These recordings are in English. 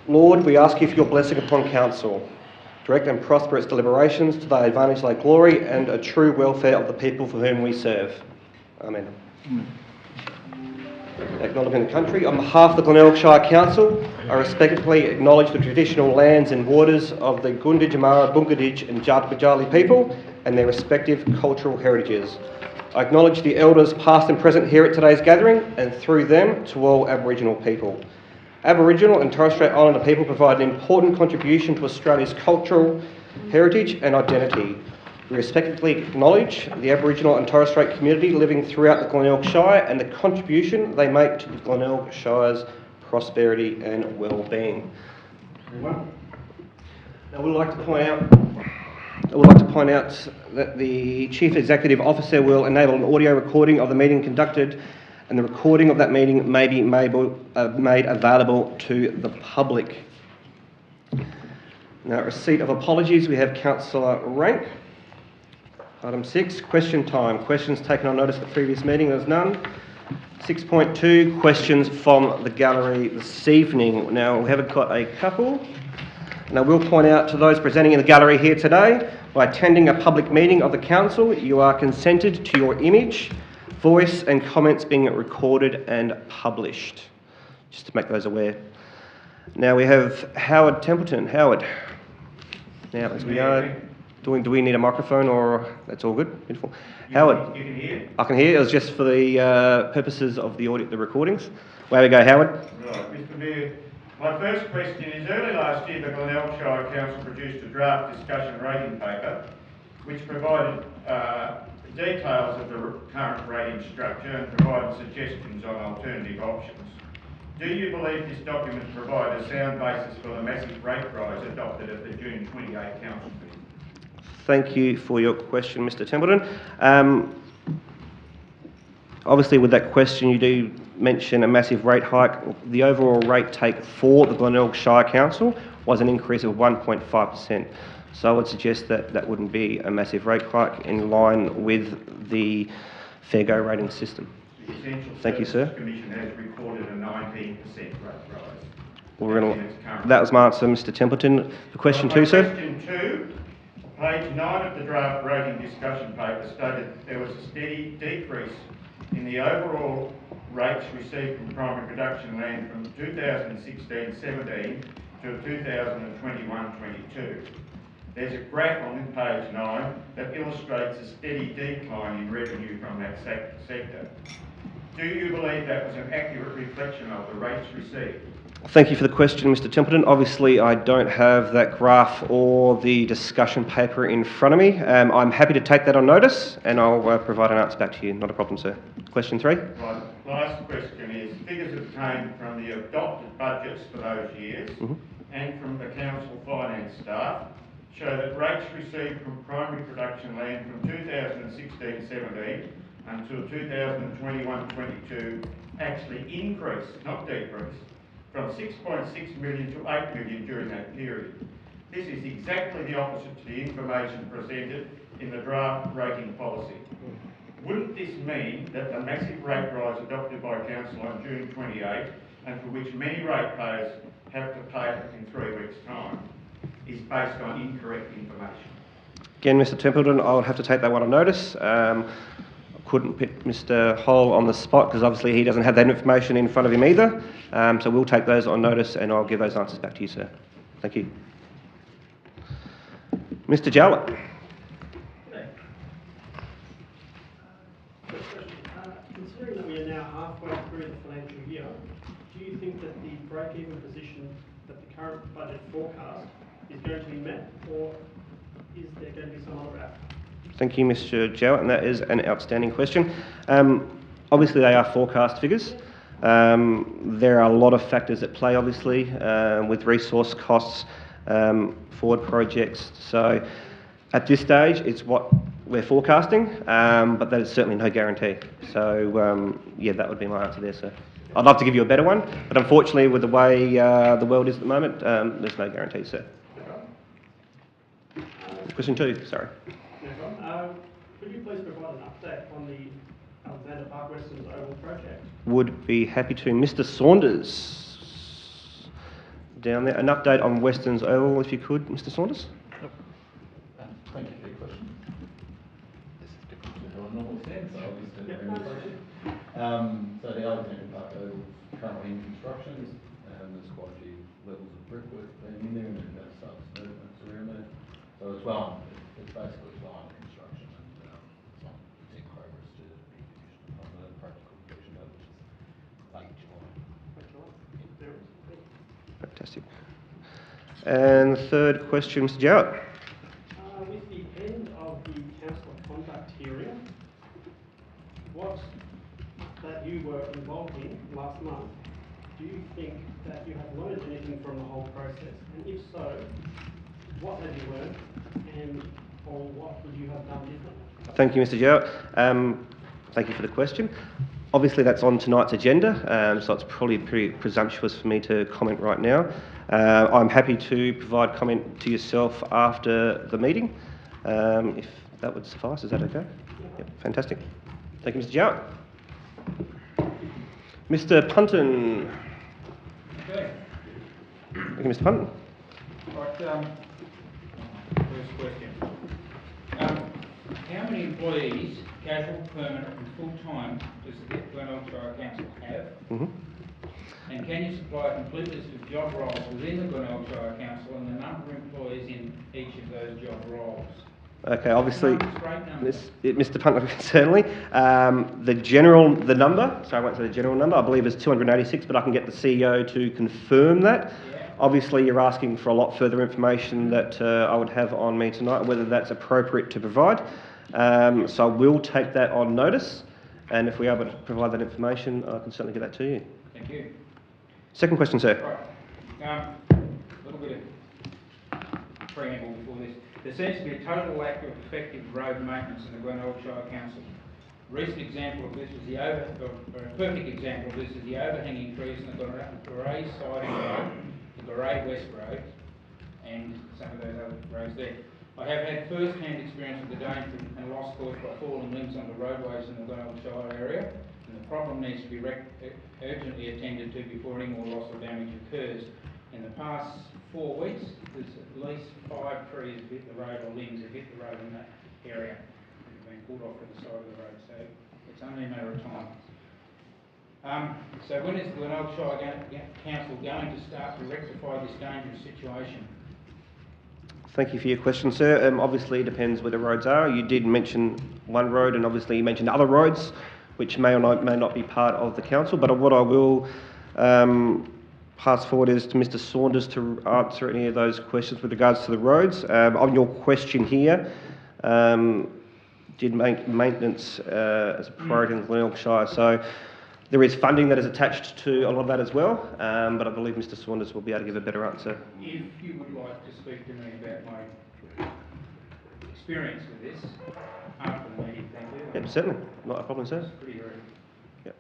Lord, we ask you for your blessing upon council. Direct and prosper its deliberations to thy advantage, thy glory, and a true welfare of the people for whom we serve. Amen. Acknowledging the country. On behalf of the Glenelg Shire Council, I respectfully acknowledge the traditional lands and waters of the Gunditj, Amara, Bungaditj and Jatbajali people and their respective cultural heritages. I acknowledge the elders past and present here at today's gathering and through them to all Aboriginal people. Aboriginal and Torres Strait Islander people provide an important contribution to Australia's cultural heritage and identity. We respectfully acknowledge the Aboriginal and Torres Strait community living throughout the Glenelg Shire and the contribution they make to the Glenelg Shire's prosperity and well-being. Now, I would like to point out that the Chief Executive Officer will enable an audio recording of the meeting conducted, and the recording of that meeting may be made available to the public. Now, receipt of apologies, we have Councillor Rank. Item 6, question time. Questions taken on notice at the previous meeting, there's none. 6.2, questions from the gallery this evening. Now, we haven't got a couple. And I will point out to those presenting in the gallery here today, by attending a public meeting of the council, you are consented to your image, voice and comments being recorded and published. Just to make those aware. Now we have Howard Templeton. Howard. Now, as we are doing, do we need a microphone or that's all good? Beautiful. Howard. You can hear? I can hear. It was just for the purposes of the audio, the recordings. Way we go, Howard. Right, Mr. Mayor. My first question is, early last year the Glenelg Shire Council produced a draft discussion rating paper which provided details of the current rating structure and provided suggestions on alternative options. Do you believe this document provides a sound basis for the massive rate rise adopted at the June 28 Council meeting? Thank you for your question, Mr. Templeton. Obviously, with that question, you do mention a massive rate hike. The overall rate take for the Glenelg Shire Council was an increase of 1.5%. So I would suggest that that wouldn't be a massive rate hike in line with the Fair Go rating system. The Essential Thank you, sir. Commission has recorded a 19% rate rise. Well, that was my answer, Mr. Templeton. The question 2, sir? Question 2, page 9 of the draft rating discussion paper stated there was a steady decrease in the overall rates received from primary production land from 2016-17 to 2021-22. There's a graph on page 9 that illustrates a steady decline in revenue from that sector. Do you believe that was an accurate reflection of the rates received? Thank you for the question, Mr. Templeton. Obviously, I don't have that graph or the discussion paper in front of me. I'm happy to take that on notice and I'll provide an answer back to you. Not a problem, sir. Question 3? Right. Last question is, figures obtained from the adopted budgets for those years and from the council finance staff show that rates received from primary production land from 2016-17 until 2021-22 actually increased, not decreased, from 6.6 million to 8 million during that period. This is exactly the opposite to the information presented in the draft rating policy. Wouldn't this mean that the massive rate rise adopted by Council on June 28, and for which many ratepayers have to pay in 3 weeks' time, is based on incorrect information? Again, Mr. Templeton, I would have to take that one on notice. I couldn't put Mr. Hall on the spot because obviously he doesn't have that information in front of him either. So we'll take those on notice and I'll give those answers back to you, sir. Thank you. Mr. Jowett. Considering that we are now halfway through the financial year, do you think that the break-even position that the current budget forecast is going to be met, or is there going to be some other outcome? Thank you, Mr. Jowett, and that is an outstanding question. Obviously, they are forecast figures. There are a lot of factors at play, obviously, with resource costs, forward projects. So at this stage, it's what we're forecasting, but that is certainly no guarantee. So, yeah, that would be my answer there, sir. I'd love to give you a better one, but unfortunately, with the way the world is at the moment, there's no guarantee, sir. Question 2, sorry. Could you please provide an update on the Alexander Park Western's Oval project? Would be happy to. Mr. Saunders. down there. An update on Western's Oval, if you could, Mr. Saunders. Thank you for your question. This is different to how I normally stand, so I'll just do a presentation. So the Alexandra Park Oval is currently in construction. There's quite a few levels of brickwork being in there, and there's about subs movements around there. So it's well, it's basically well under construction, and it's in progress to be finished on the practical completion date, which is late July. Fantastic. And third question, Mr. Jarrett. With the end of the councillor conduct hearing, what that you were involved in last month, do you think that you have learned anything from the whole process? And if so, what have you learned, and or what would you have done differently? Thank you, Mr. Jarrett. Thank you for the question. Obviously, that's on tonight's agenda, so it's probably pretty presumptuous for me to comment right now. I'm happy to provide comment to yourself after the meeting, if that would suffice. Is that okay? Yep, fantastic. Thank you, Mr. Jarrett. Mr. Punton. Okay. Thank you, Mr. Punton. Right, first question. How many employees, casual, permanent and full-time, does the Glenelg Shire Council have? And can you supply a complete list of job roles within the Glenelg Shire Council and the number of employees in each of those job roles? Okay, obviously, Straight numbers. Mr. Punton, certainly. The number, so I won't say the general number, I believe is 286, but I can get the CEO to confirm that. Yeah. Obviously, you're asking for a lot further information that I would have on me tonight, whether that's appropriate to provide. So I will take that on notice, and if we're able to provide that information, I can certainly get that to you. Thank you. Second question, sir. Right. A little bit of preamble before this. There seems to be a total lack of effective road maintenance in the Glenelg Shire Council. A recent example of this was a perfect example of this is the overhanging trees in the Garay siding road, the Garay West Road, and some of those other roads there. I have had first-hand experience with the danger and loss caused by falling limbs on the roadways in the Glenelg Shire area, and the problem needs to be urgently attended to before any more loss or damage occurs. In the past 4 weeks, there's at least 5 trees have hit the road, or limbs have hit the road in that area and have been pulled off to the side of the road, so it's only a matter of time. So when is the Glenelg Shire Council going to start to rectify this dangerous situation? Thank you for your question, sir. Obviously, it depends where the roads are. You did mention one road, and obviously you mentioned other roads, which may or may not be part of the council. But what I will pass forward is to Mr. Saunders to answer any of those questions with regards to the roads. On your question here, did maintenance as a priority in Glenelg Shire? So there is funding that is attached to a lot of that as well, but I believe Mr. Saunders will be able to give a better answer. If you would like to speak to me about my experience with this after the meeting, thank you. Yep, certainly. Not a problem, sir. It's pretty rare. Yep.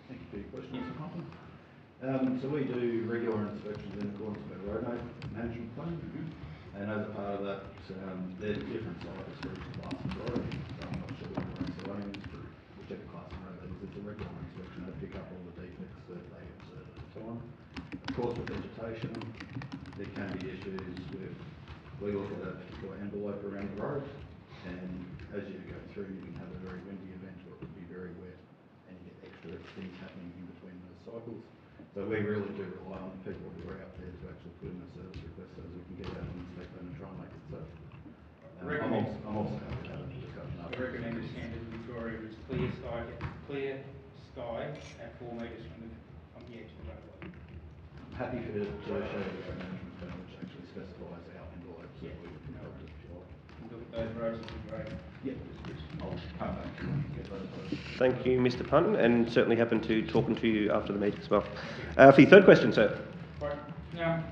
Thank you for your question, Mr. Compton. So we do regular inspections in accordance with our road management plan, and as a part of that, there's different cycles for each class of road. So I'm not sure what ranks the running is for whichever class of road that is. It's a regular inspection. They pick up all the defects that they observe at the time. Of course, with vegetation, there can be issues with, we look at a particular envelope around the road, and as you go through, you can have a very windy event where it would be very wet, and you get extra things happening in between those cycles. So we really do rely on the people who are out there to actually put in a service request so that we can get out and inspect them and try and make it safe. I'm also happy to have a discussion The after. recommended standard in Victoria is clear sky at 4 metres from the edge of the roadway. I'm happy to show you the road management plan which actually specifies our envelopes that we would help if you like. Look at those roads, would be great. Yeah, I'll come back to you and get those roads. Thank you, Mr. Punton, and certainly happen to talking to you after the meeting as well. For your third question, sir. Right. Now,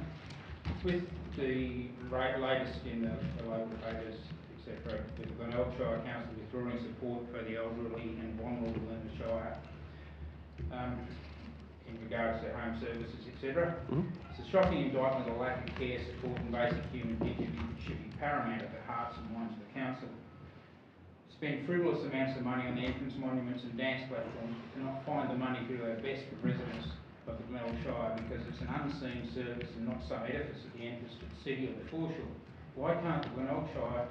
with the latest in the local papers, etc., with the Glenelg Shire Council withdrawing support for the elderly and vulnerable in the Shire in regards to home services, etc. It's a shocking indictment of the lack of care, support and basic human dignity should be paramount at the hearts and minds of the Council. Spend frivolous amounts of money on the entrance monuments and dance platforms, but cannot find the money to do our best for residents of the Glenelg Shire because it's an unseen service and not some edifice at the entrance to the city or the foreshore. Why can't the Glenelg Shire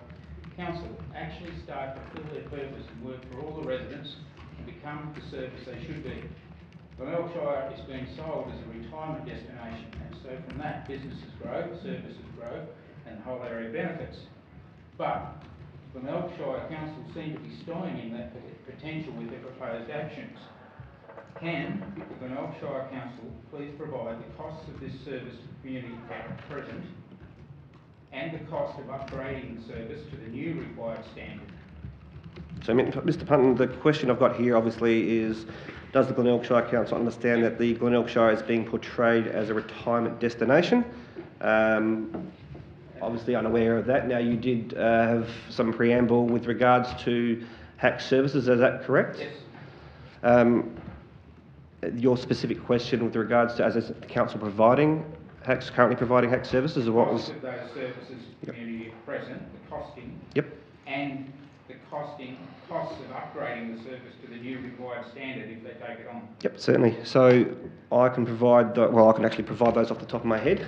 Council actually start to fulfill their purpose and work for all the residents and become the service they should be? Glenelg Shire is being sold as a retirement destination, and so from that, businesses grow, services grow, and the whole area benefits. But Glenelg Shire Council seem to be stymieing that potential with their proposed actions. Can the Glenelg Shire Council please provide the costs of this service to the community at present and the cost of upgrading the service to the new required standard? So, Mr. Punton, the question I've got here obviously is, does the Glenelg Shire Council understand that the Glenelg Shire is being portrayed as a retirement destination? Obviously unaware of that. Now, you did have some preamble with regards to HAC services, is that correct? Yes. Your specific question with regards to, as a council providing HACs, currently providing HAC services, or what was? The cost of those services to the community at present, the costing. Yep. And the costs of upgrading the service to the new required standard if they take it on. Yep, certainly. So I can provide, I can actually provide those off the top of my head,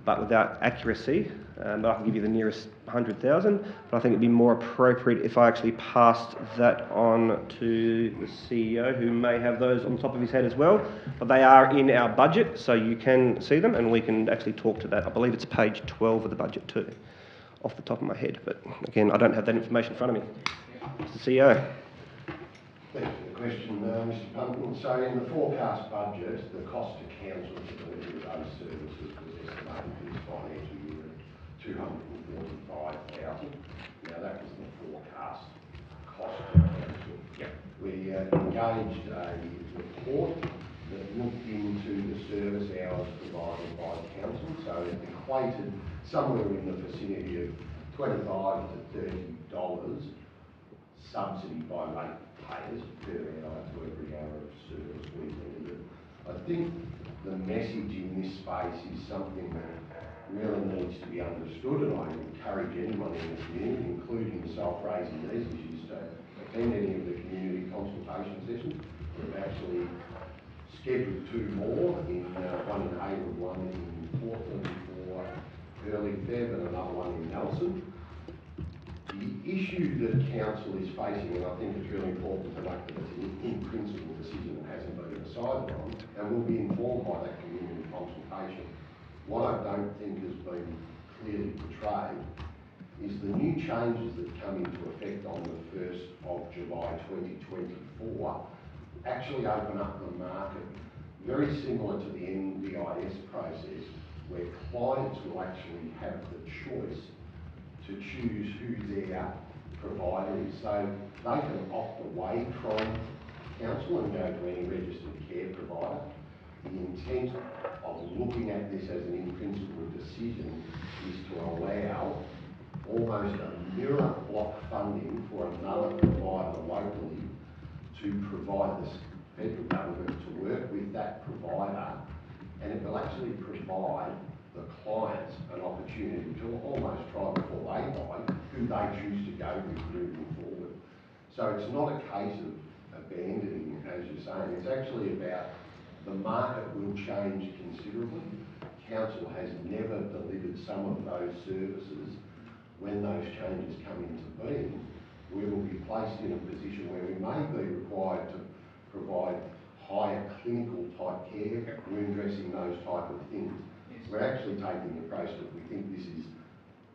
but without accuracy. But I can give you the nearest 100,000. But I think it'd be more appropriate if I actually passed that on to the CEO, who may have those on the top of his head as well. But they are in our budget, so you can see them, and we can actually talk to that. I believe it's page 12 of the budget too, off the top of my head. But again, I don't have that information in front of me. Mr. CEO. Thanks for the question, Mr. Punton. So in the forecast budget, the cost to council for delivery of those services was estimated for this financial year at $245,000. Now that was the forecast cost to council. Yep. We engaged a report that looked into the service hours provided by council, so it equated somewhere in the vicinity of $25 to $30 subsidy by rate payers per hour to every hour of service we delivered. I think the message in this space is something that really needs to be understood, and I encourage anyone in the community, including myself, raising these issues, to attend any of the community consultation sessions. We've actually scheduled 2 more, one in Hayward, one in Portland for early Feb, and another one in Nelson. The issue that council is facing, and I think it's really important to note that it's an in-principle decision and hasn't been decided on, and will be informed by that community consultation. What I don't think has been clearly portrayed is the new changes that come into effect on the 1st of July 2024 actually open up the market very similar to the NDIS process, where clients will actually have the choice to choose who their provider is. So they can opt away from council and go to any registered care provider. The intent of looking at this as an in-principle decision is to allow almost a mirror block funding for another provider locally to provide the federal government to work with that provider, and it will actually provide the clients an opportunity to almost try before they buy who they choose to go with moving forward. So it's not a case of abandoning, as you're saying, it's actually about the market will change considerably. Council has never delivered some of those services. When those changes come into being, we will be placed in a position where we may be required to provide higher clinical type care, wound dressing, those type of things. We're actually taking the approach that we think this is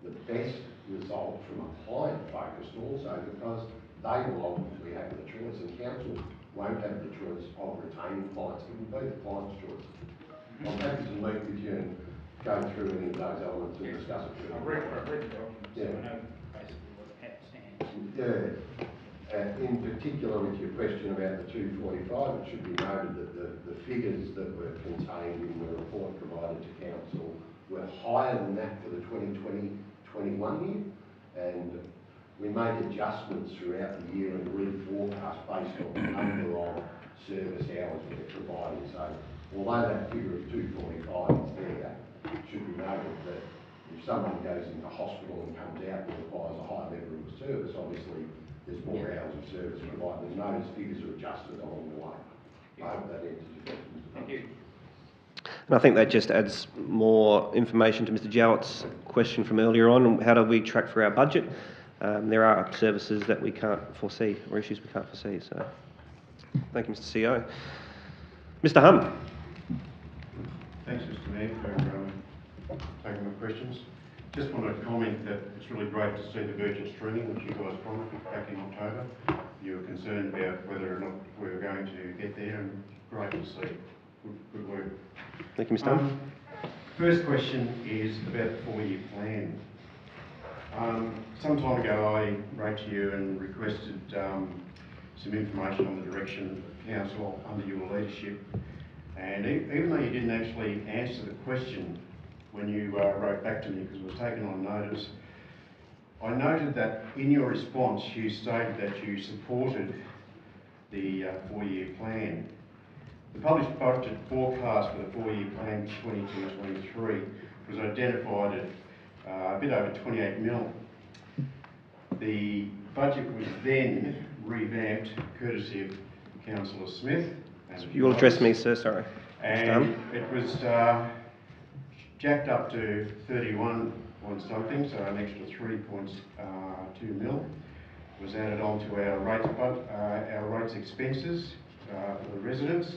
the best result from a client focused also, because they will ultimately have the choice, and council won't have the choice of retaining clients. It will be the client's choice. I'm happy to meet with you and go through any of those elements and discuss it further. I've read the document, so I know basically what it stands. Yeah. In particular, with your question about the 245, it should be noted that the figures that were contained in the report provided to council were higher than that for the 2020-21 year, and we made adjustments throughout the year and reforecast based on the number of service hours we're providing. So although that figure of 245 is there, it should be noted that if someone goes into hospital and comes out and requires a higher level of service, obviously there's more hours of service provided, and those figures are adjusted along the way. I hope that answers your question, Mr. Thank you. And I think that just adds more information to Mr. Jowett's question from earlier on. How do we track for our budget? There are services that we can't foresee or issues we can't foresee. So, thank you, Mr. CEO. Mr. Hum. Thanks, Mr. Mayor, for taking my questions. Just wanted to comment that it's really great to see the virtual streaming, which you guys promised back in October. You were concerned about whether or not we were going to get there, and great to see. Good work. Thank you, Mr. Hum. First question is about the 4-year plan. Some time ago I wrote to you and requested some information on the direction of council under your leadership, and even though you didn't actually answer the question when you wrote back to me, because it was taken on notice, I noted that in your response you stated that you supported the 4-year plan. The published budget forecast for the 4-year plan 22-23 was identified at a bit over 28 mil. The budget was then revamped courtesy of Councillor Smith. You will address me, sir, sorry. And it was jacked up to 31 point something, so an extra 3.2 mil was added on to our rates expenses for the residents.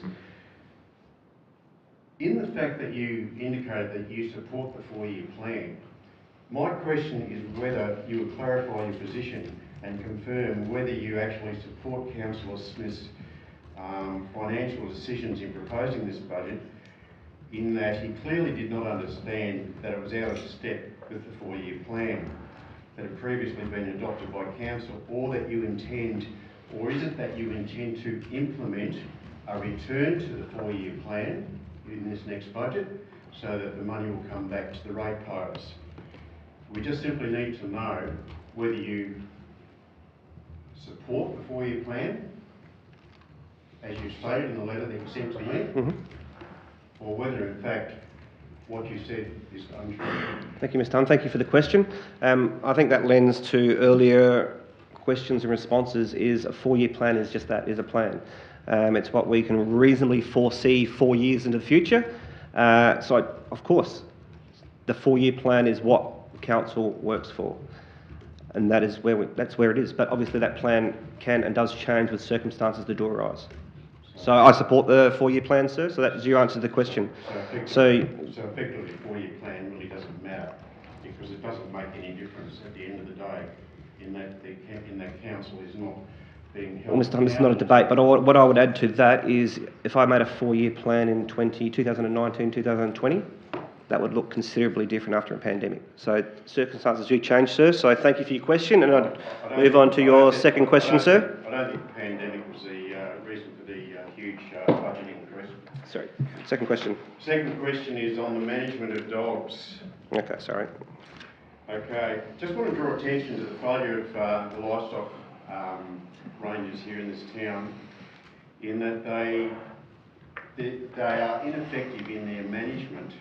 In the fact that you indicated that you support the 4-year plan, my question is whether you would clarify your position and confirm whether you actually support Councillor Smith's financial decisions in proposing this budget, in that he clearly did not understand that it was out of step with the 4-year plan that had previously been adopted by council, or that you intend, or is it that you intend to implement a return to the 4-year plan in this next budget so that the money will come back to the ratepayers? We just simply need to know whether you support the 4-year plan, as you stated in the letter that you sent to me, or whether in fact what you said is untrue. Thank you, Mr. Hum. Thank you for the question. I think that lends to earlier questions and responses. Is a 4-year plan is just that, is a plan. It's what we can reasonably foresee 4 years into the future. Of course, the 4-year plan is what council works for, and that is that's where it is. But obviously, that plan can and does change with circumstances that do arise. So I support the 4-year plan, sir. So that is your answer to the question. So effectively, the 4-year plan really doesn't matter, because it doesn't make any difference at the end of the day, in that council is not being held. Well, Mr. Hum, this is not a debate, but what I would add to that is if I made a 4-year plan in 2019, 2020, that would look considerably different after a pandemic. So circumstances do change, sir. So thank you for your question, and I'd move on to your second question, sir. I don't think the pandemic was the reason for the huge budget increase. Sorry, second question. Second question is on the management of dogs. Okay, sorry. Okay, just want to draw attention to the failure of the livestock rangers here in this town, in that they are ineffective in their management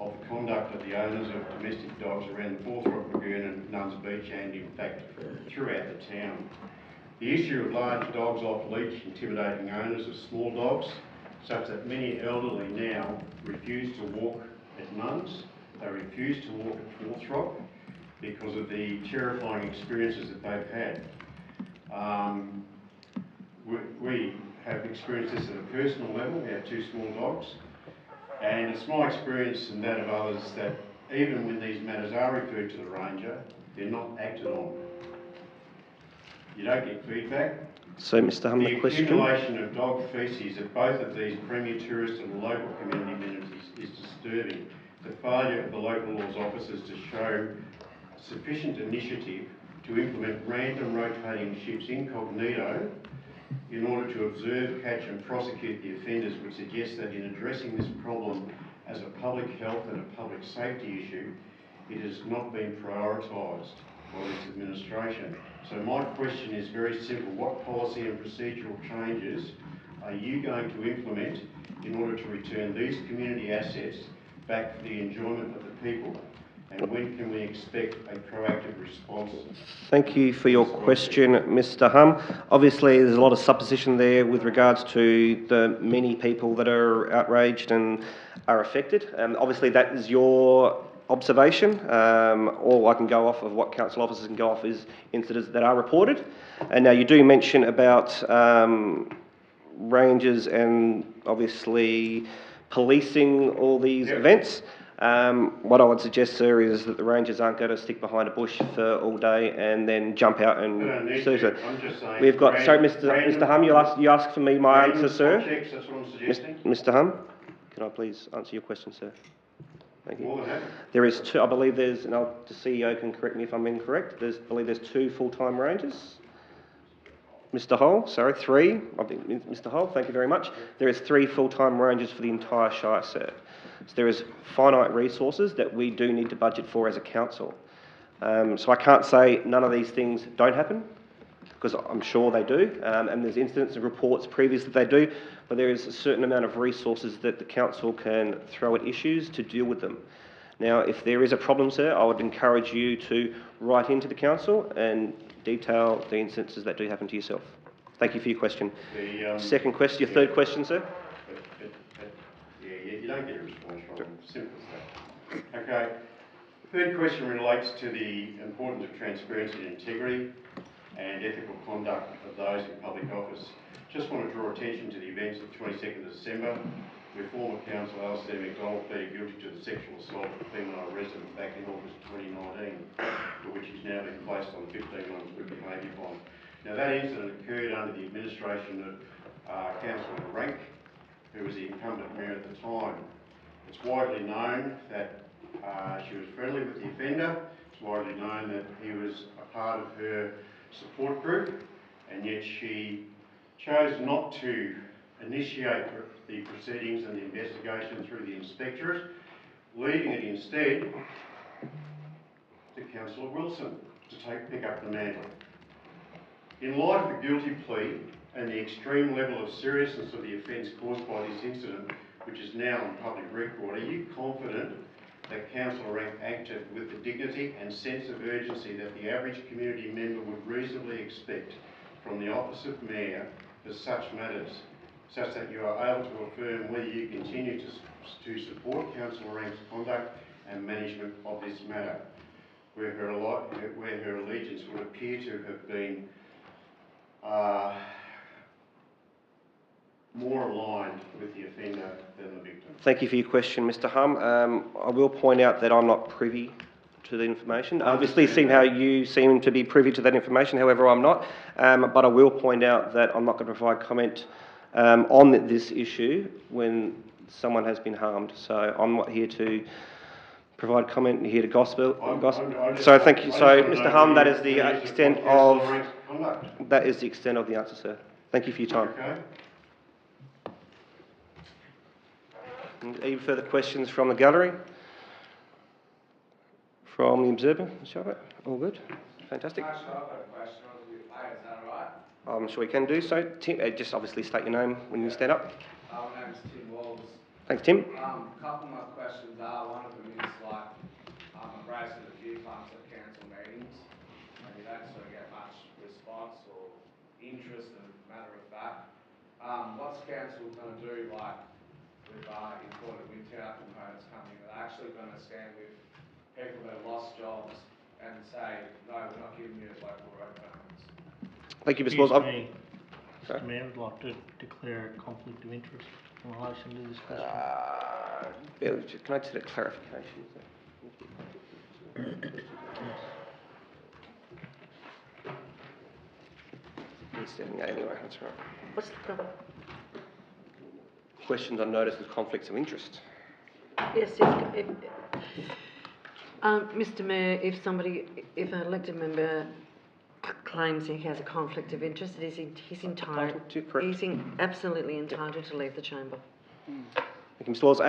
of the conduct of the owners of domestic dogs around the Forthrock Lagoon and Nuns Beach, and in fact throughout the town. The issue of large dogs off leash intimidating owners of small dogs, such that many elderly now refuse to walk at Nuns, they refuse to walk at Forthrock because of the terrifying experiences that they've had. We have experienced this at a personal level. We have 2 small dogs. And it's my experience and that of others that even when these matters are referred to the ranger, they're not acted on. You don't get feedback. So, Mr. Hum, the question. The accumulation of dog faeces at both of these premier tourist and local community amenities is disturbing. The failure of the local laws officers to show sufficient initiative to implement random rotating shifts incognito in order to observe, catch and prosecute the offenders would suggest that in addressing this problem as a public health and a public safety issue, it has not been prioritised by this administration. So my question is very simple. What policy and procedural changes are you going to implement in order to return these community assets back for the enjoyment of the people And when can we expect a proactive response? Thank you for your question, Mr. Hum. Obviously, there's a lot of supposition there with regards to the many people that are outraged and are affected. Obviously, that is your observation. All I can go off of what council officers can go off is incidents that are reported. And now you do mention about rangers and obviously policing all these events. What I would suggest, sir, is that the rangers aren't going to stick behind a bush for all day and then jump out and They don't need do so. to. I'm just saying. We've got. Sorry, Mr. Hum, you asked for me my answer, sir. Checks, that's what I'm suggesting. Mr. Hum, can I please answer your question, sir? Thank you. More than happy. There is two. I believe there's, and the CEO can correct me if I'm incorrect. I believe there's 2 full-time rangers. Mr. Hull, sorry, 3. I think Mr. Hull, thank you very much. There is 3 full-time rangers for the entire Shire, sir. So there is finite resources that we do need to budget for as a council. So I can't say none of these things don't happen, because I'm sure they do, and there's incidents and reports previous that they do, but there is a certain amount of resources that the council can throw at issues to deal with them. Now, if there is a problem, sir, I would encourage you to write into the council and detail the instances that do happen to yourself. Thank you for your question. Second question, your third question, sir? Yeah, you don't get a response from them. Simple as that. Okay. Third question relates to the importance of transparency and integrity and ethical conduct of those in public office. Just want to draw attention to the events of 22nd of December, where former councillor Alistair McDonald pleaded guilty to the sexual assault of a female resident back in August 2019, for which he's now been placed on a 15-month good behaviour bond. Now, that incident occurred under the administration of Councillor Rank, who was the incumbent mayor at the time. It's widely known that she was friendly with the offender. It's widely known that he was a part of her support group, and yet she chose not to initiate the proceedings and the investigation through the inspectorate, leaving it instead to Councillor Wilson to pick up the mantle. In light of the guilty plea and the extreme level of seriousness of the offence caused by this incident, which is now on public record, are you confident that Councillor Rank acted with the dignity and sense of urgency that the average community member would reasonably expect from the office of Mayor for such matters, such that you are able to affirm whether you continue to support Councillor Rank's conduct and management of this matter, where her allegiance would appear to have been more aligned with the offender than the victim? Thank you for your question, Mr. Hum. I will point out that I'm not privy to the information. Obviously, seen how you seem to be privy to that information, however, I'm not. But I will point out that I'm not going to provide comment on this issue when someone has been harmed. So I'm not here to provide comment, here to gossip. So thank you. So, Mr. Hum, that is the extent of the answer, sir. Thank you for your time. Okay. Any further questions from the gallery? From the Observer, Charlotte? All good? Fantastic. I've got a question. I was a bit late, is that alright? I'm sure you can do so. Tim, just obviously state your name when you stand up. My name's Tim Walls. Thanks, Tim. A couple of my questions are, one of them is like, I've raised it a few times at council meetings, and you don't sort of get much response or interest in a matter of fact. What's council going to do, like, with important winter components coming, that are actually going to stand with people that have lost jobs and say, no, we're not giving you local road permits? Thank you, Mr. Walls. Mr. Mayor, I'd like to declare a conflict of interest in relation to this question. Can I just get a clarification? He's standing out anyway, that's right. What's the problem? Questions on notice of conflicts of interest. Yes, Mr. Mayor, if an elected member claims he has a conflict of interest, he's entitled. He's absolutely entitled to leave the chamber. Thank you, Mr. Laws.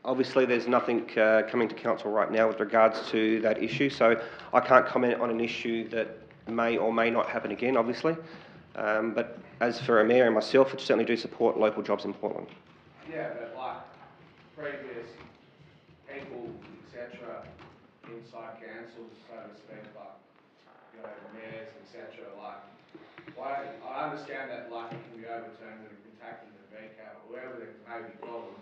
Obviously, there's nothing coming to council right now with regards to that issue, so I can't comment on an issue that may or may not happen again, obviously. But as for a mayor and myself, I certainly do support local jobs in Portland. Yeah, but like previous people, etc., inside councils, so to speak, like, you know, mayors, etc., like, why, I understand that, like, it can be overturned and it can take them to VCAT or whoever they may be called,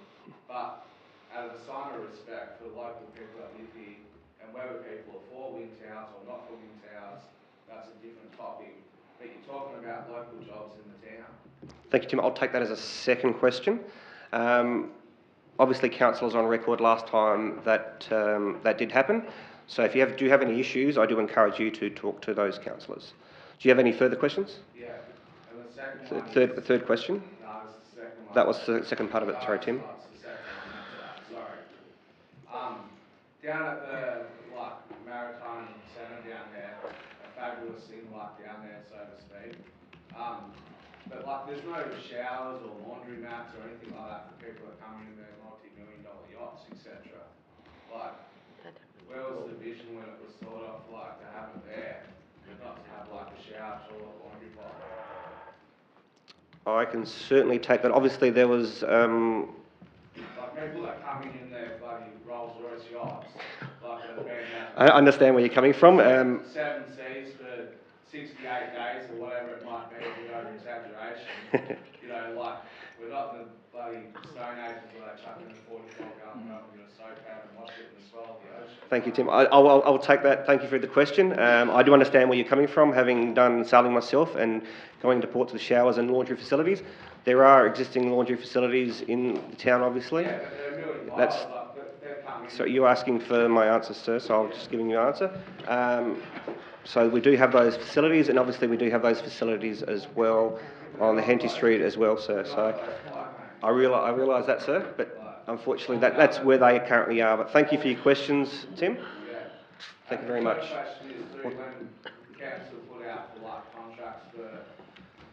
but out of a sign of respect for the local people that live here, and whether people are for wind towers or not for wind towers, that's a different topic. But you're talking about local jobs in the town. Thank you, Tim. I'll take that as a second question. Obviously, council was on record last time that that did happen. So if you do have any issues, I do encourage you to talk to those councillors. Do you have any further questions? Yeah. And the second one Third question? No, it's the second one. That was the second part of it. Sorry, Tim. It's the second one, that's right, sorry. Down at the, like, Maritime Centre down there, a fabulous thing, like, down there, so to speak. But, like, there's no showers or laundry mats or anything like that for people that come in their multi-million-dollar yachts, etc. Like, where was the vision when it was thought of, like, to have it there, but not to have, like, a shower, toilet, laundry box? I can certainly take that. Obviously, there was. Like people that come in their bloody Rolls Royce yachts, like a band. I understand where you're coming from. 7 seas for 68 days or whatever it might be, a bit over exaggeration. You know, like, we're not in the bloody Stone Ages where they chuck in a 44-gallon drum and get a soap pad and wash it in the swell of the ocean. Thank you, Tim. I'll take that. Thank you for the question. I do understand where you're coming from, having done sailing myself and going to ports with showers and laundry facilities. There are existing laundry facilities in the town, obviously. Yeah, but they're a million miles, they're coming. So you're asking for my answer, sir, so I'm just giving you an answer. So we do have those facilities, and obviously we do have those facilities as well on the Henty Street as well, sir. So I realise that, sir, but unfortunately that's where they currently are. But thank you for your questions, Tim. Thank you very much. The question is, when the council put out for, like, contracts for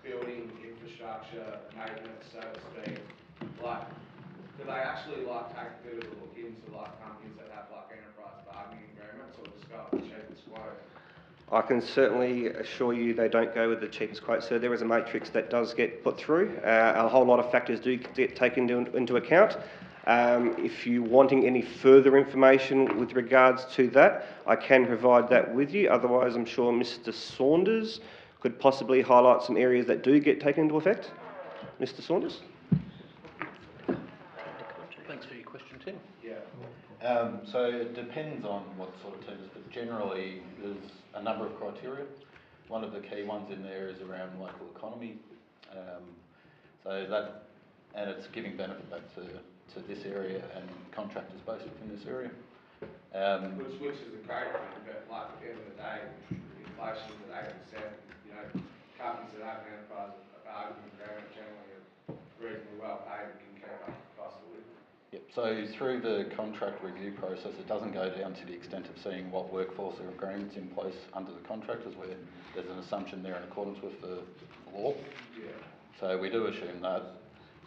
building infrastructure, maintenance, so to speak, like, do they actually, like, take a bit of a look into, like, companies that have, like, enterprise bargaining agreements, or just go with the cheapest quote? I can certainly assure you they don't go with the cheapest quote, sir. There is a matrix that does get put through. A whole lot of factors do get taken into account. If you're wanting any further information with regards to that, I can provide that with you. Otherwise, I'm sure Mr. Saunders could possibly highlight some areas that do get taken into effect. Mr. Saunders? Thanks for your question, Tim. Yeah. So it depends on what sort of tenders, but generally there's a number of criteria. One of the key ones in there is around local economy. So that, and it's giving benefit back to this area and contractors based within this area. Which is a great thing, but, like, at the end of the day, inflation is at 8%. You know, companies that have an enterprise bargaining agreement generally are reasonably well paid and can keep up the cost of living. Yep. So through the contract review process, it doesn't go down to the extent of seeing what workforce or agreements in place under the contractors, where there's an assumption there in accordance with the law. Yeah. So we do assume that,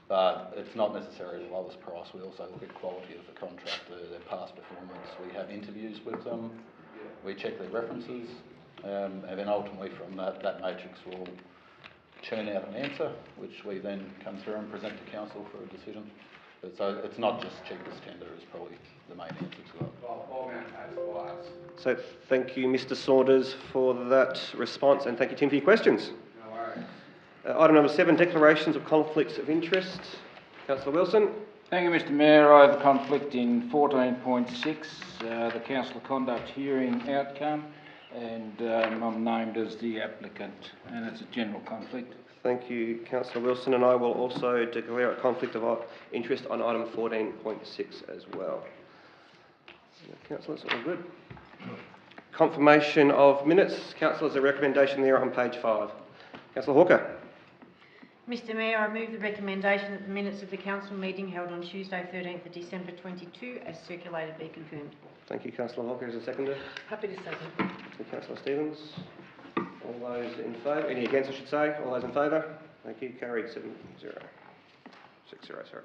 but it's not necessarily the lowest price. We also look at quality of the contractor, their past performance. We have interviews with them. We check their references, and then ultimately from that matrix will churn out an answer, which we then come through and present to council for a decision. But so it's not just cheapest tender is probably the main answer to that. Well, So thank you, Mr. Saunders, for that response, and thank you, Tim, for your questions. no worries. Item number 7, declarations of conflicts of interest. Councillor Wilson. Thank you, Mr Mayor. I have a conflict in 14.6, the council conduct hearing outcome, and I'm named as the applicant, and it's a general conflict. Thank you, Councillor Wilson, and I will also declare a conflict of interest on item 14.6 as well. Councillors, all good. Confirmation of minutes. Councillors, a recommendation there on page 5. Councillor Hawker. Mr Mayor, I move the recommendation that the minutes of the council meeting held on Tuesday 13th of December 22 as circulated be confirmed. Thank you, Councillor Hawker. Is a seconder? Happy to second. Thank you, Councillor Stevens. All those in favour? Any against, I should say? All those in favour? Thank you. Carried 7-0. 6-0, sorry.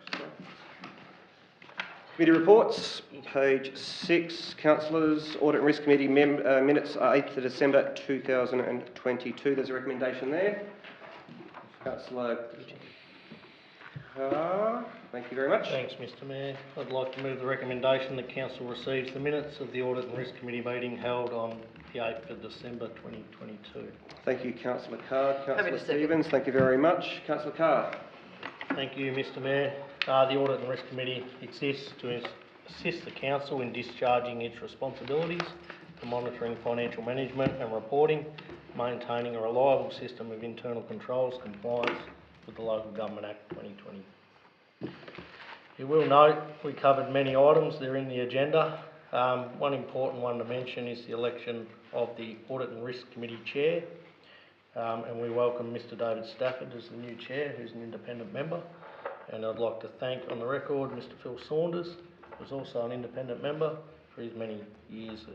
Committee reports, page 6. Councillors, Audit and Risk Committee minutes are 8th of December 2022. There's a recommendation there. Councillor. Carr. Thank you very much. Thanks, Mr Mayor. I'd like to move the recommendation that Council receives the minutes of the Audit and Risk Committee meeting held on the 8th of December 2022. Thank you, Councillor Carr. Happy Councillor to second. Stevens, thank you very much. Councillor Carr. Thank you, Mr Mayor. The Audit and Risk Committee exists to assist the Council in discharging its responsibilities for monitoring financial management and reporting, maintaining a reliable system of internal controls compliance with the Local Government Act 2020. You will note we covered many items, they're in the agenda. One important one to mention is the election of the Audit and Risk Committee Chair. And we welcome Mr David Stafford as the new Chair, who's an independent member. And I'd like to thank on the record Mr Phil Saunders, who's also an independent member, for his many years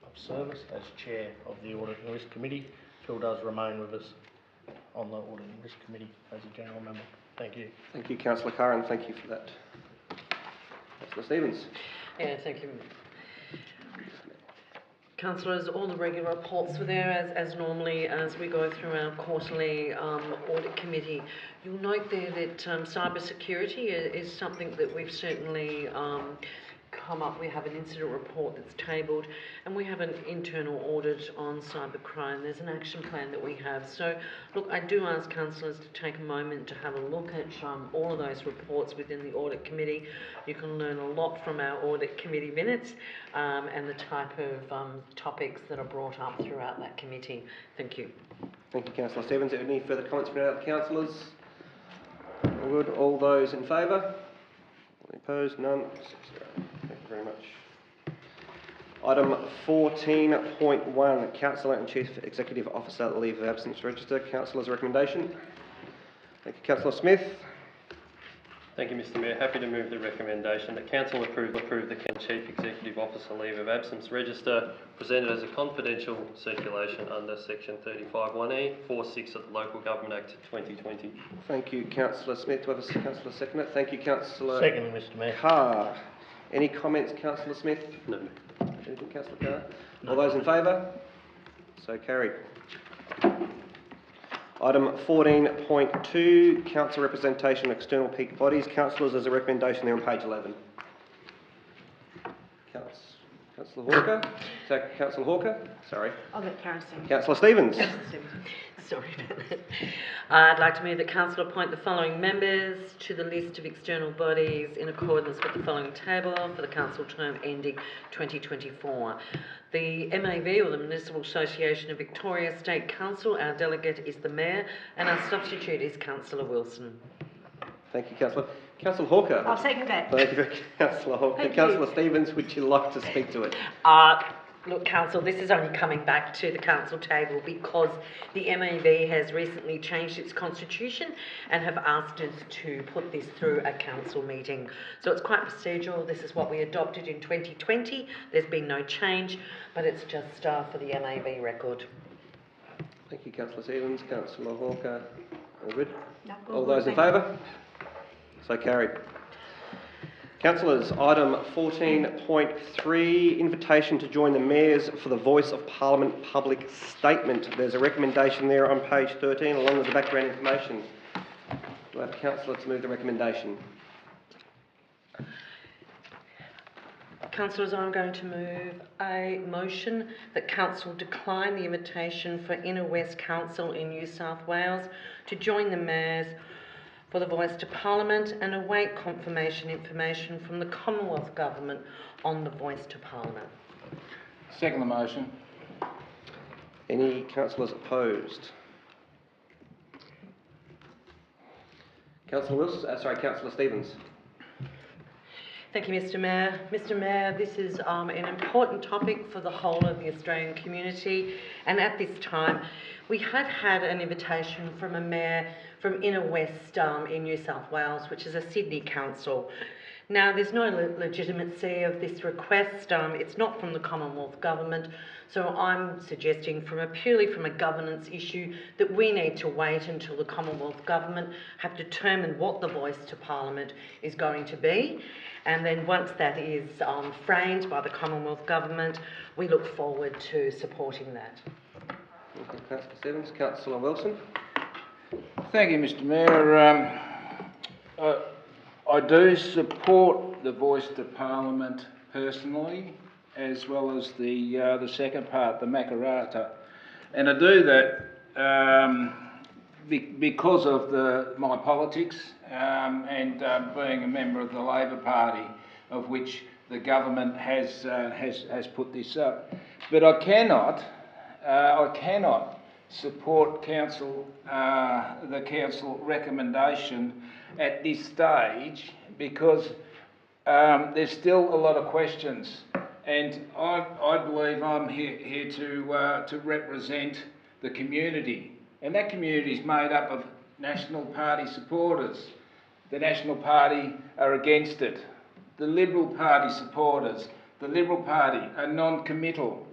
of service as Chair of the Audit and Risk Committee. Phil does remain with us on the Audit and Risk Committee as a general member. Thank you. Thank you, Councillor Carr, and thank you for that. Councillor Stevens. Yeah, thank you. Councillors, all the regular reports were there as normally as we go through our quarterly audit committee. You'll note there that cyber security is something that we've certainly come up. We have an incident report that's tabled, and we have an internal audit on cybercrime. There's an action plan that we have. So, look, I do ask councillors to take a moment to have a look at all of those reports within the audit committee. You can learn a lot from our audit committee minutes and the type of topics that are brought up throughout that committee. Thank you. Thank you, Councillor Stevens. Any further comments from our councillors? All good. All those in favour? Any opposed? None. 6-0. Thank you very much. Item 14.1, Councillor and Chief Executive Officer Leave of Absence Register. Councillor's recommendation. Thank you, Councillor Smith. Thank you, Mr Mayor. Happy to move the recommendation that Council approve the Chief Executive Officer Leave of Absence Register presented as a confidential circulation under Section 35(1)(e) 4(6) of the Local Government Act 2020. Thank you, Councillor Smith. Do I have a councillor second it? Thank you, Councillor Second, Mr Mayor. Carr. Any comments, Councillor Smith? No. Anything, Councillor Carr? No. All those in favour? So carried. Item 14.2, Council representation of external peak bodies. Councillors, there's a recommendation there on page 11. Councillor Hawker? Is that Councillor Hawker? Sorry. I'll let Karen sing. Councillor Stevens? Sorry about that. I'd like to move that Council appoint the following members to the list of external bodies in accordance with the following table for the Council term ending 2024. The MAV, or the Municipal Association of Victoria State Council, our delegate is the Mayor, and our substitute is Councillor Wilson. Thank you, Councillor. Councillor Hawker? I'll second that. Thank you, Councillor Hawker. Councillor Stevens, would you like to speak to it? Look, Council, this is only coming back to the Council table because the MAV has recently changed its constitution and have asked us to put this through a Council meeting. So it's quite procedural. This is what we adopted in 2020. There's been no change, but it's just for the MAV record. Thank you, Councillor Stevens. Councillor Hawker? All good? No, all those in favour? So carried. Councillors, item 14.3, invitation to join the mayors for the Voice of Parliament public statement. There's a recommendation there on page 13 along with the background information. Do I have a councillor to move the recommendation? Councillors, I'm going to move a motion that Council decline the invitation for Inner West Council in New South Wales to join the mayors for the Voice to Parliament and await confirmation information from the Commonwealth Government on the Voice to Parliament. Second the motion. Any councillors opposed? Councillor Wilson, Councillor Stevens. Thank you, Mr Mayor. Mr Mayor, this is an important topic for the whole of the Australian community, and at this time we have had an invitation from a mayor from Inner West in New South Wales, which is a Sydney council. Now, there's no legitimacy of this request. It's not from the Commonwealth Government, so I'm suggesting purely from a governance issue that we need to wait until the Commonwealth Government have determined what the Voice to Parliament is going to be. And then once that is framed by the Commonwealth Government, we look forward to supporting that. Thank you, Councillor Stevens. Councillor Wilson. Thank you, Mr Mayor. I do support the voice to Parliament personally, as well as the second part, the Makarata, and I do that because of my politics and being a member of the Labor Party, of which the government has put this up. But I cannot support the council recommendation at this stage because there's still a lot of questions, and I believe I'm here to represent the community, and that community is made up of National Party supporters. The National Party are against it. The Liberal Party supporters, the Liberal Party are non-committal,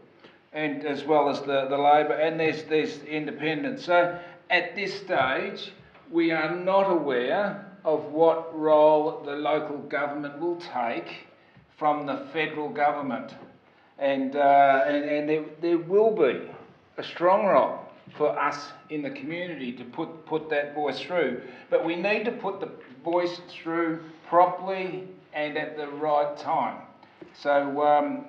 and as well as the Labor, and there's independents. So at this stage, we are not aware of what role the local government will take from the federal government, and there will be a strong role for us in the community to put that voice through, but we need to put the voice through properly and at the right time. So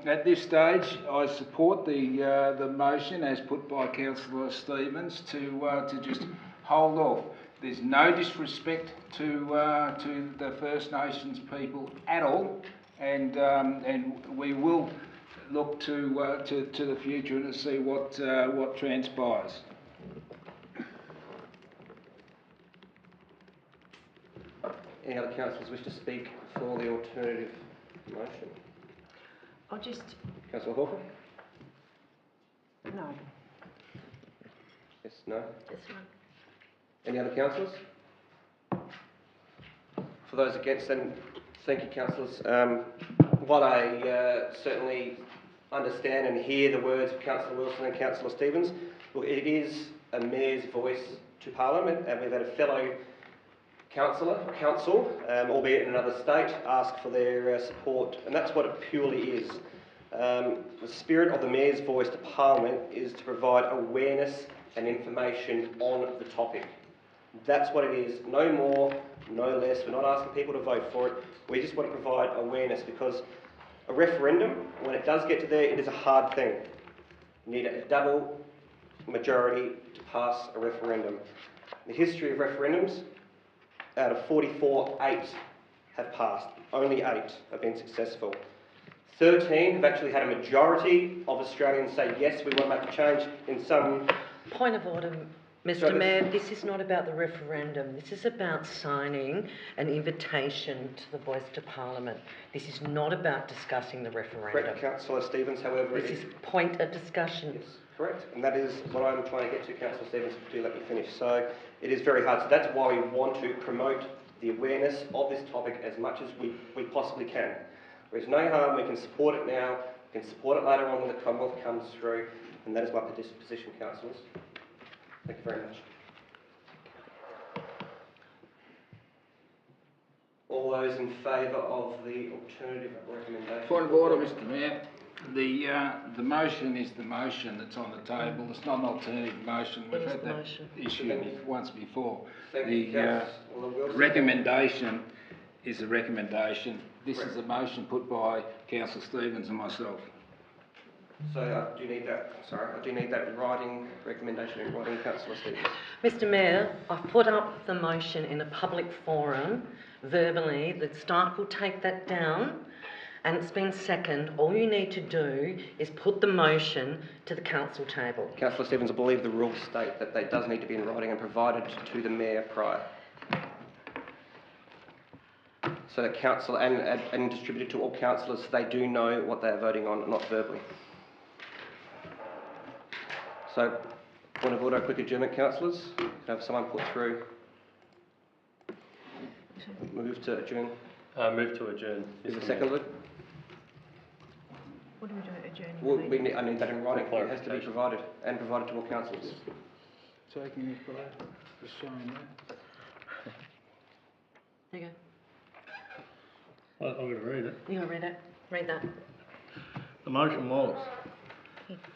at this stage, I support the motion as put by Councillor Stevens to just hold off. There's no disrespect to the First Nations people at all, and we will look to the future and to see what transpires. Any other councillors wish to speak for the alternative motion? I'll just, Councillor Hawker? no. Yes, no? Yes, no. Any other councillors? For those against, then thank you, councillors. While I certainly understand and hear the words of Councillor Wilson and Councillor Stevens, look, it is a mayor's voice to Parliament, and we've had a fellow council, albeit in another state, ask for their support, and that's what it purely is. The spirit of the mayor's voice to Parliament is to provide awareness and information on the topic. That's what it is, no more, no less. We're not asking people to vote for it. We just want to provide awareness, because a referendum, when it does get to there, it is a hard thing. You need a double majority to pass a referendum. In the history of referendums, out of 44, 8 have passed. Only 8 have been successful. 13 have actually had a majority of Australians say, yes, we want to make a change in some... Point of order, Mr. Mayor, this is not about the referendum. This is about signing an invitation to the voice to Parliament. This is not about discussing the referendum. Correct, Councillor Stevens, however... This is point of discussion. Yes, correct. And that is what I'm trying to get to, Councillor Stevens, do let me finish. So it is very hard. So that's why we want to promote the awareness of this topic as much as we possibly can. There's no harm, we can support it now, we can support it later on when the Commonwealth comes through, and that is my position, councillors. Thank you very much. All those in favour of the alternative recommendation? Point of order, Mr. Mayor. The motion is the motion that's on the table. It's not an alternative motion. We've had that issue once before. The recommendation is a recommendation. This is a motion put by Councillor Stevens and myself. So I do need that in writing, recommendation in writing, Councillor Stevens. Mr. Mayor, I've put up the motion in a public forum, verbally. The staff will take that down, and it's been seconded. All you need to do is put the motion to the council table. Councillor Stevens, I believe the rules state that they does need to be in writing and provided to the Mayor prior. So that council and distributed to all councillors, so they do know what they are voting on, not verbally. So, point of order, quick adjournment, councillors. Can I have someone put through? Move to adjourn. Move to adjourn. Is it seconded? What do we do at adjourning? Well, I need that in writing. It has to be provided, and provided to all councillors. Taking it for that, just showing that. There you go. I'm going to read it. You want to read it? Read that. The motion was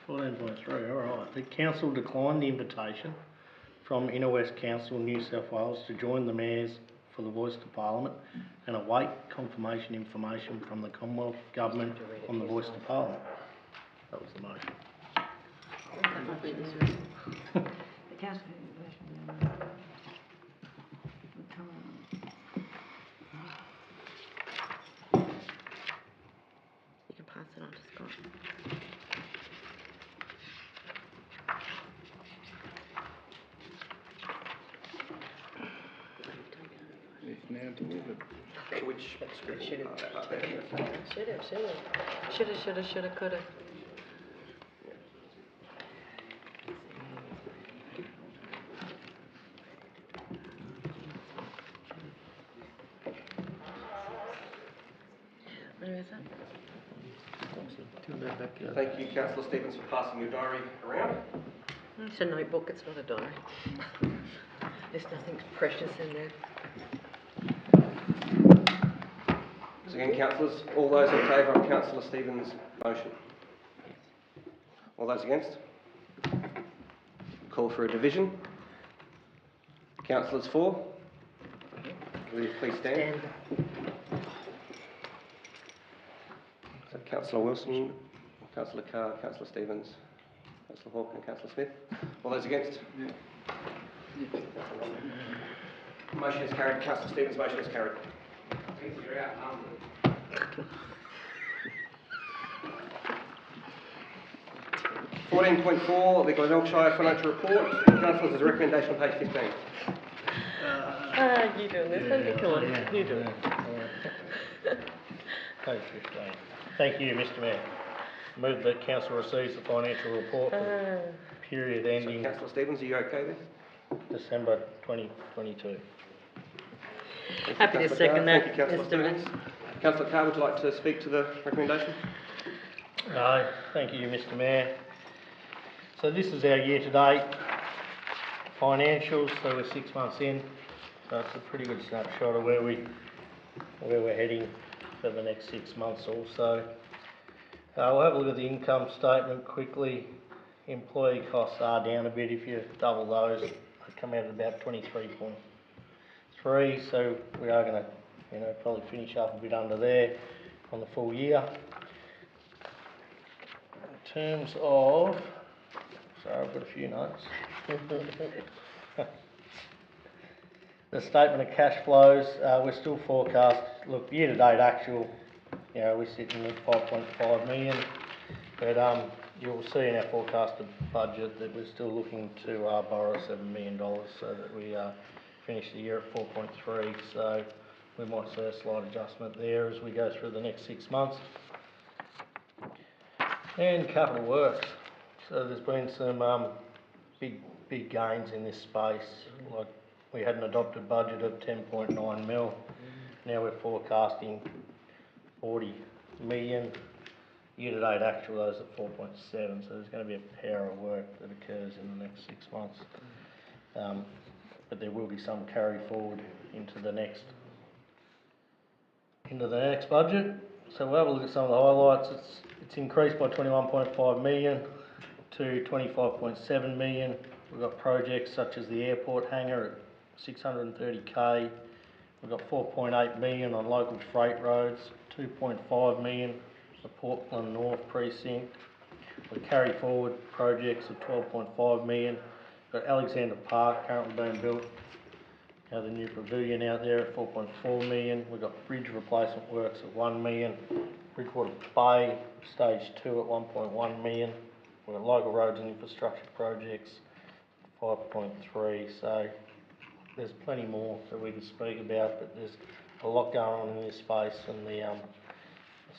14.3, all right. The council declined the invitation from Inner West Council, New South Wales, to join the Mayor's for the voice to Parliament and await confirmation information from the Commonwealth Government on the voice to Parliament. That was the motion. The council. You can pass it on to Scott. It's now delivered. Which? Shoulda, coulda. Where is that? Thank you, Councillor Stevens, for passing your diary around. It's a notebook, it's not a diary. There's nothing precious in there. So again, councillors, all those in favour of Councillor Stevens' motion? All those against? Call for a division. Councillors for? Will you please stand? So Councillor Wilson, Councillor Carr, Councillor Stevens, Councillor Hawke and Councillor Smith. All those against? Motion is carried. Councillor Stevens' motion is carried. You're outnumbered. 14.4, the Glenelg Shire Financial Report. Councillors, there's a recommendation on page 15. You doing this one? Come on, you do it. Page 15. Thank you, Mr Mayor. Move that council receives the financial report for the period ending So, Councillor Stevens, are you okay there? December 2022. Happy to Councillor second Carr. that, Thank you, Councillor Mr Mayor. Stevens. Councillor Carr, would you like to speak to the recommendation? No, thank you, Mr Mayor. So this is our year-to-date financials, so we're 6 months in, so it's a pretty good snapshot of where we're heading for the next 6 months also. We'll have a look at the income statement quickly. Employee costs are down a bit. If you double those, they come out at about 23.3, so we are going to probably finish up a bit under there on the full year. In terms of, sorry, I've got a few notes. The statement of cash flows, we're still forecast, look, year-to-date actual, we're sitting at 5.5 million, but you'll see in our forecasted budget that we're still looking to borrow $7 million so that we finish the year at 4.3, so we might see a slight adjustment there as we go through the next 6 months. And capital works, so there's been some big gains in this space. Like, we had an adopted budget of 10.9 mil, now we're forecasting 40 million. Year-to-date actual those at 4.7, so there's going to be a power of work that occurs in the next 6 months. But there will be some carry forward into the next budget. So we'll have a look at some of the highlights. It's increased by 21.5 million to 25.7 million. We've got projects such as the airport hangar at 630k. We've got 4.8 million on local freight roads, 2.5 million the Portland North precinct. We carry forward projects of 12.5 million. We've got Alexander Park currently being built. The new pavilion out there at 4.4 million. We've got bridge replacement works at 1 million. Bridgewater Bay stage 2 at 1.1 million. We've got local roads and infrastructure projects 5.3. So there's plenty more that we can speak about, but there's a lot going on in this space, and the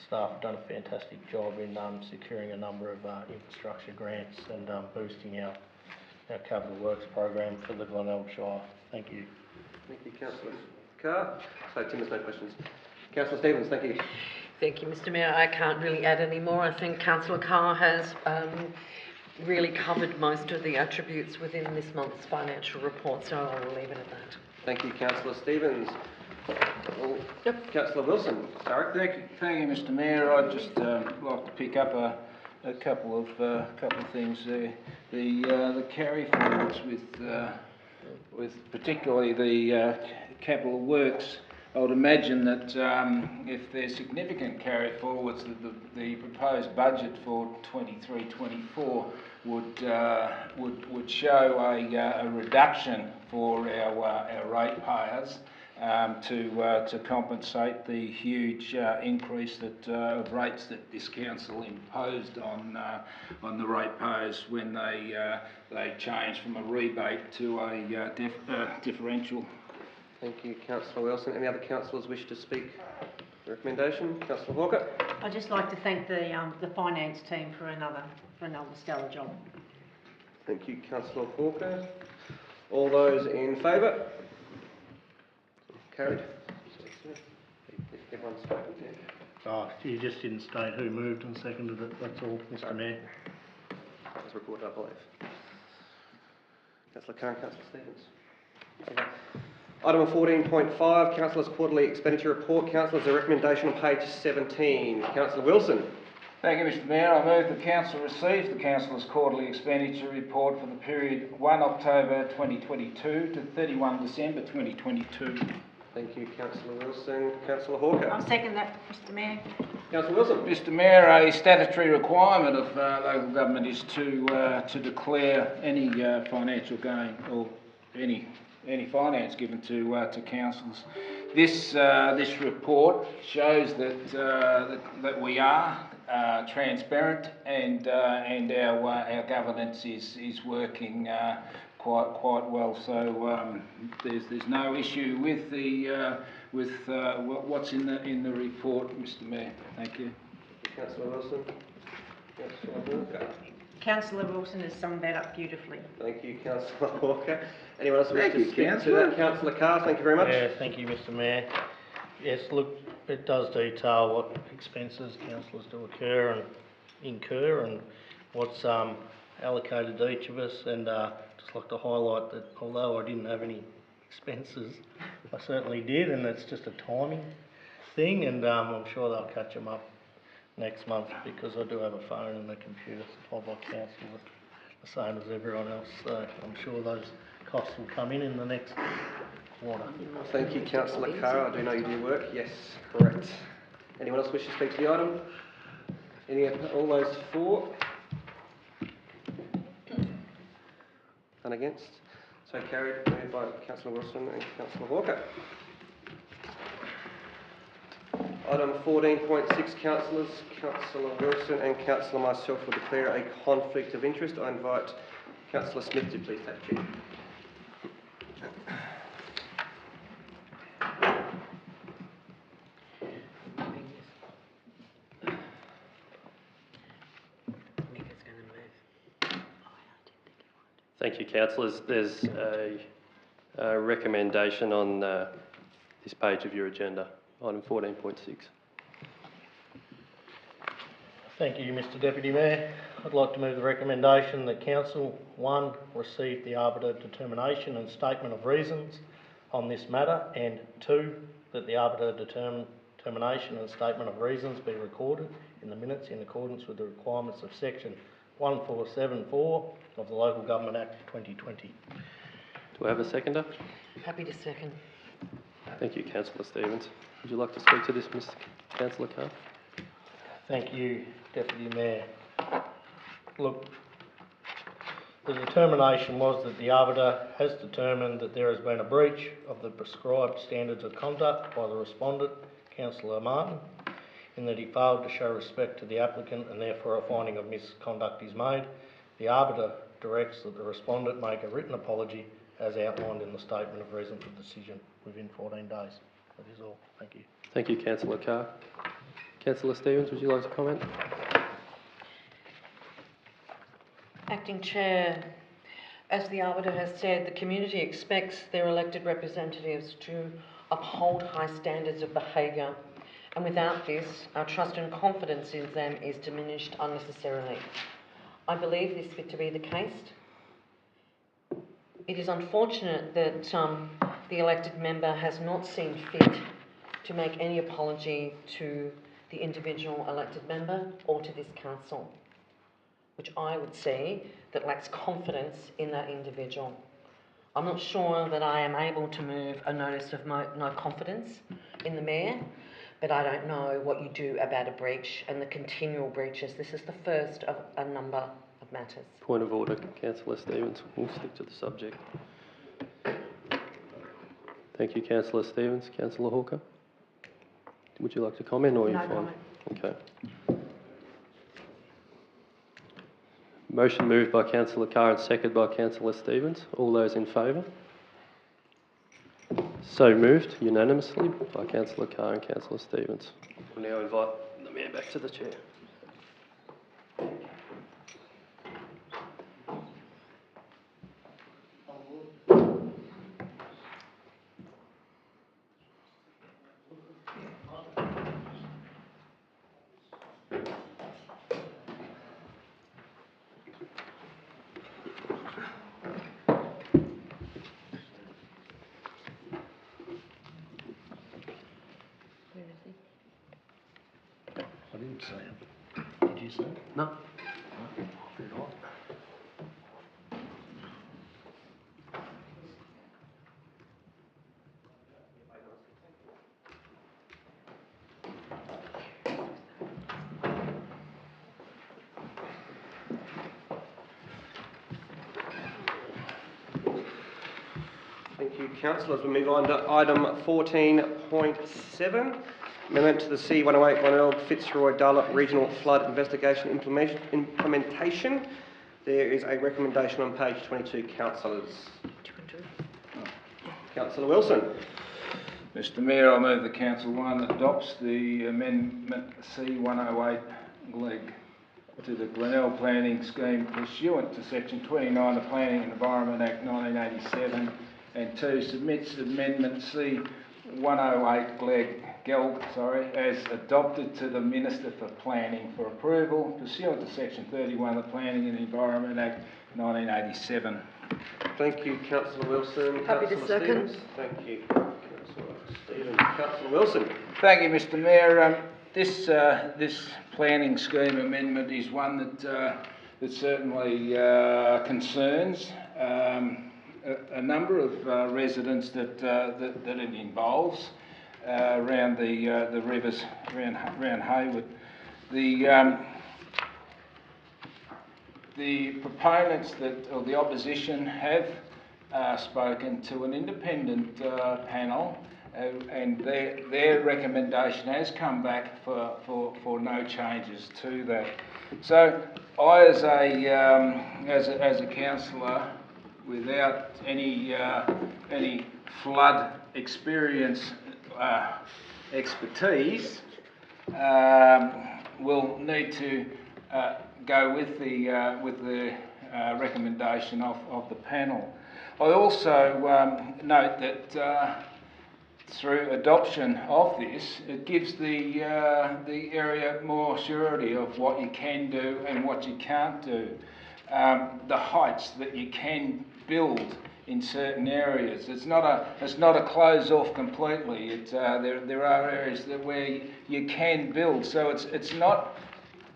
staff have done a fantastic job in securing a number of infrastructure grants and boosting our capital works program for the Glenelg Shire. Thank you. Thank you, Councillor Carr. So, Tim, there's no questions. Councillor Stevens, thank you. Thank you, Mr Mayor. I can't really add any more. I think Councillor Carr has really covered most of the attributes within this month's financial report, so I will leave it at that. Thank you, Councillor Stevens. Well, Councillor Wilson, sorry. Thank you, Mr Mayor. I'd just like to pick up a couple of things there. The carry forwards with particularly the capital works, I would imagine that if there's significant carry forwards, that the proposed budget for 23-24 would show a reduction for our ratepayers to compensate the huge increase of rates that this council imposed on the ratepayers when they changed from a rebate to a differential. Thank you, Councillor Wilson. Any other councillors wish to speak? Recommendation, Councillor Hawker. I'd just like to thank the finance team for another stellar job. Thank you, Councillor Hawker. All those in favour? Carried. Everyone's spoken to. Oh, you just didn't state who moved and seconded it, that's all, Mr Mayor. It's recorded, I believe. Councillor Carr and Councillor Stevens. Okay. Item 14.5, Councillors' Quarterly Expenditure Report. Councillors, a recommendation on page 17. Councillor Wilson. Thank you, Mr Mayor. I move the Council receives the Council's Quarterly Expenditure Report for the period 1 October 2022 to 31 December 2022. Thank you, Councillor Wilson. Councillor Hawker. I'll second that, Mr Mayor. Councillor Wilson. Mr Mayor, a statutory requirement of local government is to declare any financial gain or any finance given to councils. This report shows that we are transparent and our governance is working quite well. So there's no issue with what's in the report, Mr Mayor. Thank you. Councillor Wilson. Councillor Hawker. Councillor Wilson has summed that up beautifully. Thank you, Councillor Hawker. Anyone else wish to speak to Councillor. that? Councillor Carr, thank you very much. Yeah, thank you, Mr Mayor. Yes, look, it does detail what expenses councillors do incur and what's allocated to each of us, and just like to highlight that although I didn't have any expenses, I certainly did, and it's just a timing thing, and I'm sure they'll catch them up next month because I do have a phone and a computer supplied by council, the same as everyone else, so I'm sure those costs will come in the next quarter. Thank you, Councillor Carr. I do know you do work. Yes, correct. Anyone else wish to speak to the item? All those for? None against? So carried. Moved by Councillor Wilson and Councillor Hawker. Item 14.6, Councillors. Councillor Wilson and Councillor myself will declare a conflict of interest. I invite Councillor Smith to please take the chair. Thank you, councillors. There's a recommendation on this page of your agenda, item 14.6. Thank you, Mr Deputy Mayor. I'd like to move the recommendation that Council 1 receive the arbiter determination and statement of reasons on this matter, and 2, that the arbiter determination and statement of reasons be recorded in the minutes in accordance with the requirements of section 1474 of the Local Government Act 2020. Do I have a seconder? Happy to second. Thank you, Councillor Stevens. Would you like to speak to this, Mr. Councillor Carr? Thank you, Deputy Mayor. Look, the determination was that the arbiter has determined that there has been a breach of the prescribed standards of conduct by the respondent, Councillor Martin, in that he failed to show respect to the applicant and therefore a finding of misconduct is made. The arbiter directs that the respondent make a written apology as outlined in the statement of reason for decision within 14 days. That is all. Thank you. Thank you, Councillor Carr. Councillor Stevens, would you like to comment? Acting Chair, as the arbiter has said, the community expects their elected representatives to uphold high standards of behaviour, and without this, our trust and confidence in them is diminished unnecessarily. I believe this to be the case. It is unfortunate that the elected member has not seen fit to make any apology to the individual elected member or to this council, which I would see that lacks confidence in that individual. I'm not sure that I am able to move a notice of no confidence in the Mayor, but I don't know what you do about a breach and the continual breaches. This is the first of a number of matters. Point of order, Councillor Stevens. We'll stick to the subject. Thank you, Councillor Stevens. Councillor Hawker, would you like to comment or are you fine? Comment. Okay. Motion moved by Councillor Carr and seconded by Councillor Stevens. All those in favour? So moved unanimously by Councillor Carr and Councillor Stevens. We'll now invite the Mayor back to the chair. I didn't say it. Did you say it? No. Very odd. Thank you, Councillors. We move on to item 14.7, amendment to the C108 Glenelg Fitzroy Darlip Regional Flood Investigation implementation. There is a recommendation on page 22, Councillors. Councillor Wilson. Mr Mayor, I move the Council 1 adopts the amendment C108 GLEG to the Glenelg Planning Scheme pursuant to Section 29 of the Planning and Environment Act 1987, and 2, submits amendment C108 GLEG as adopted to the Minister for Planning for approval pursuant to Section 31 of the Planning and Environment Act 1987. Thank you, Councillor Wilson. Happy to Councillor second. Stevens. Thank you, Councillor Stevens. Councillor Wilson. Thank you, Mr Mayor. This planning scheme amendment is one that certainly concerns a number of residents that it involves around the rivers around Hayward. The proponents or the opposition have spoken to an independent panel, and their recommendation has come back for no changes to that. So I, as a councillor, without any flood experience expertise, will need to go with the recommendation of the panel. I also note that through adoption of this, it gives the area more surety of what you can do and what you can't do. The heights that you can build in certain areas. It's not a close off completely. There are areas where you can build. So it's not.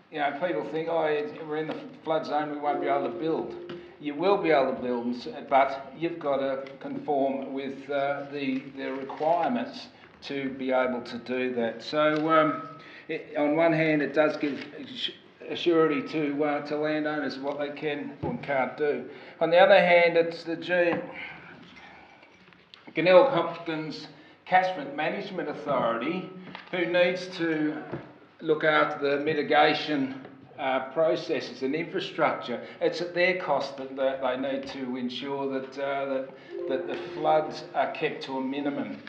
People think, we're in the flood zone, we won't be able to build. You will be able to build, but you've got to conform with the requirements to be able to do that. So, on one hand, it does give surety to landowners what they can or can't do. On the other hand, it's the Glenelg Hopkins Catchment Management Authority who needs to look after the mitigation processes and infrastructure. It's at their cost that they need to ensure that the floods are kept to a minimum.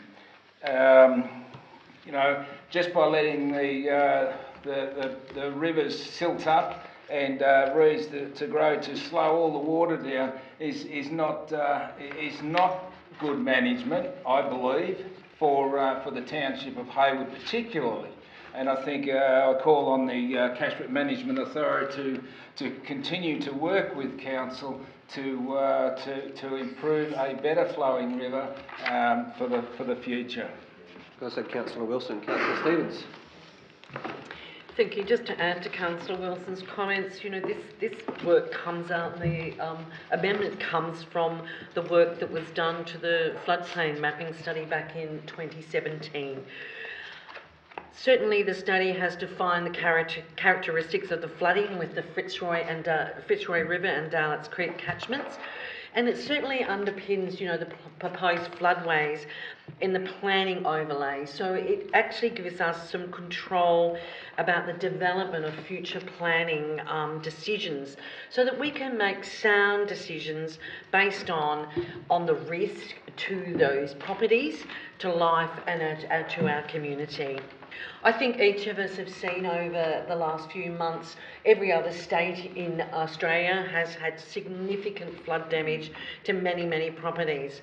Just by letting the rivers silt up and reeds to grow to slow all the water down is not good management, I believe, for the township of Hayward particularly. And I think I call on the Catchment Management Authority to continue to work with council to improve a better flowing river for the future. As I said, Councillor Wilson. Councillor Stevens. Thank you. Just to add to Councillor Wilson's comments, you know, this work comes out, the amendment comes from the work that was done to the floodplain mapping study back in 2017. Certainly the study has defined the characteristics of the flooding with the Fitzroy River and Darlets Creek catchments, and it certainly underpins, you know, the proposed floodways in the planning overlay. So it actually gives us some control about the development of future planning decisions, so that we can make sound decisions based on the risk to those properties, to life and to our community. I think each of us have seen over the last few months, every other state in Australia has had significant flood damage to many, many properties.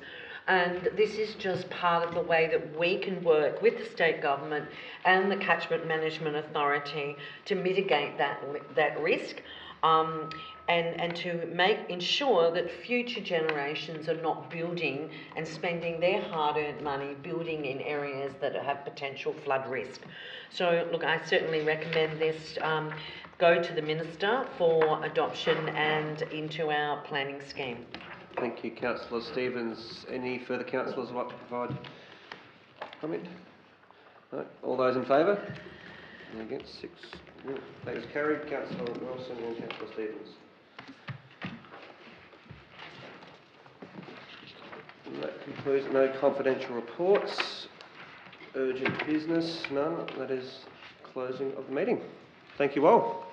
And this is just part of the way that we can work with the state government and the Catchment Management Authority to mitigate that risk. And to ensure that future generations are not building and spending their hard-earned money building in areas that have potential flood risk. So, look, I certainly recommend this go to the Minister for adoption and into our planning scheme. Thank you, Councillor Stevens. Any further councillors would like to provide comment? No? All those in favour? Any against? 6. That is carried. Councillor Wilson and Councillor Stevens. And that concludes no confidential reports. Urgent business, none. That is closing of the meeting. Thank you all.